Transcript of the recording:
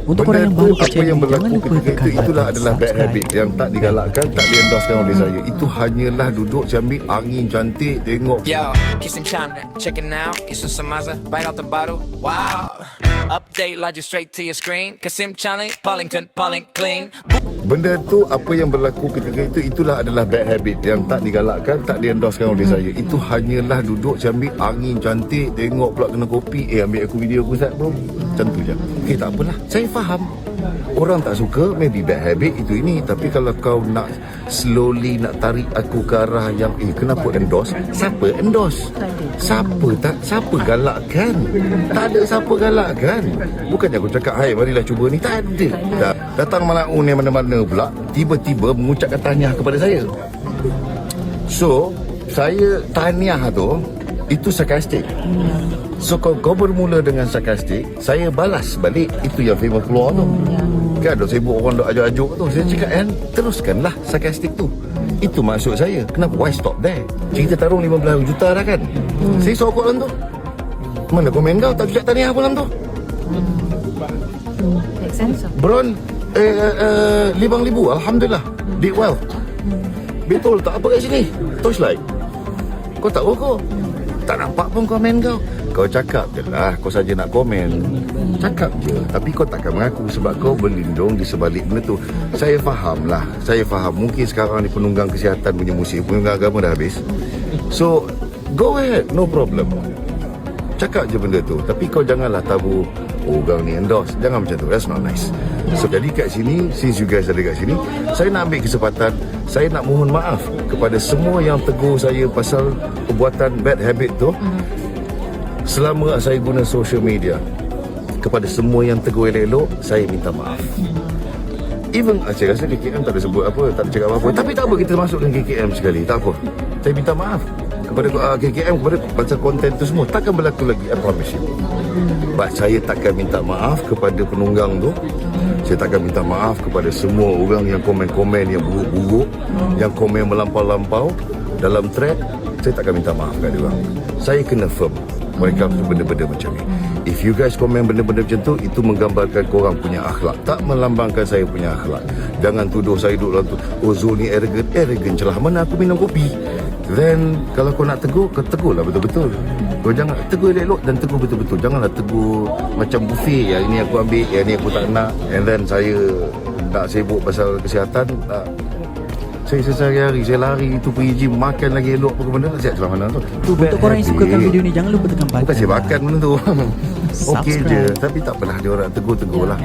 Untuk benda korang yang tu baru kat apa channel yang ni, berlaku jangan lupa ketika tekan itu, itulah button adalah bad subscribe. habit yang tak digalakkan, tak diendorsekan oleh saya. Itu hanyalah duduk sambil angin cantik, tengok. Yo, keep some china, check it now. It's some Samaza, right out the bottle. Wow. Update logic straight to your screen. Kasim Challenge, Pollington, clean. Benda tu apa yang berlaku ketika itu, itulah adalah bad habit yang tak digalakkan, tak diendorsekan oleh saya. Itu hanyalah duduk sambil angin cantik, tengok pula kena kopi, ambil aku video aku Ustaz bro. Macam tu je. Okay, tak apalah, saya faham. Orang tak suka, maybe bad habit itu ini. Tapi kalau kau nak slowly nak tarik aku ke arah yang kenapa endorse? Siapa endorse? Siapa galakkan? Tak ada siapa galakkan. Bukannya aku cakap, hai marilah cuba ni. Tak ada. Datang Malaun yang mana-mana pula tiba-tiba mengucapkan tahniah kepada saya. So saya tahniah tu itu sarkastik. So kau bermula dengan sarkastik, saya balas balik. Itu yang famous keluar tu. Kan dok sibuk orang dok ajuk-ajuk tu. Saya cakap kan, teruskanlah sarkastik tu. Itu maksud saya. Kenapa? Why stop there? Kita tarung 15 juta dah kan. Saya sokok dalam tu. Mana komen kau tak ucap tahniah pun dalam tu. Make sense. Bron 5,000 Alhamdulillah. Did well. Betul tak apa kat sini? Torchlight. Kau tak rokok. Tak nampak pun komen kau. Kau cakap je lah, kau saja nak komen. Cakap je. Tapi kau takkan mengaku sebab kau berlindung di sebalik benda tu. Saya faham lah. Saya faham. Mungkin sekarang ni penunggang kesihatan punya musim. Penunggang agama dah habis. So, go ahead. No problem. Cakap je benda tu. Tapi kau janganlah tabu orang ni endorse. Jangan macam tu. That's not nice. So jadi kat sini, since you guys ada kat sini, saya nak ambil kesempatan, saya nak mohon maaf kepada semua yang tegur saya pasal perbuatan bad habit tu. Selama saya guna social media, kepada semua yang tegur elok-elok, saya minta maaf. Even saya rasa KKM tak ada sebut apa, tak ada cakap apa-apa. Tapi tak apa, kita masukkan KKM sekali. Tak apa. Saya minta maaf kepada KKM, kepada pasal konten tu semua. Takkan berlaku lagi, I promise you. But saya takkan minta maaf kepada penunggang tu. Saya takkan minta maaf kepada semua orang yang komen-komen yang buruk-buruk, yang komen melampau-lampau dalam thread. Saya takkan minta maaf kat dia orang. Saya kena firm mereka benda-benda macam ni. If you guys komen benda-benda macam tu, itu menggambarkan korang punya akhlak, tak melambangkan saya punya akhlak. Jangan tuduh saya duduk dalam tu, oh Zul ni arrogant celah. Mana aku minum kopi? Then kalau kau nak tegur, kau tegurlah betul-betul. Kau jangan tegur elok dan tegur betul-betul. Janganlah tegur macam buffet, yang ini aku ambil, yang ini aku tak nak, and then saya nak sibuk pasal kesihatan. Saya sehari-hari saya lari itu pergi gym, makan lagi elok apa benda, siap celah mana tu. Untuk korang yang sukakan video ni, jangan lupa tekan button. Bukan saya makan benda tu. Okey je. Subscribe. Tapi tak apalah, dia orang tegur-tegur lah.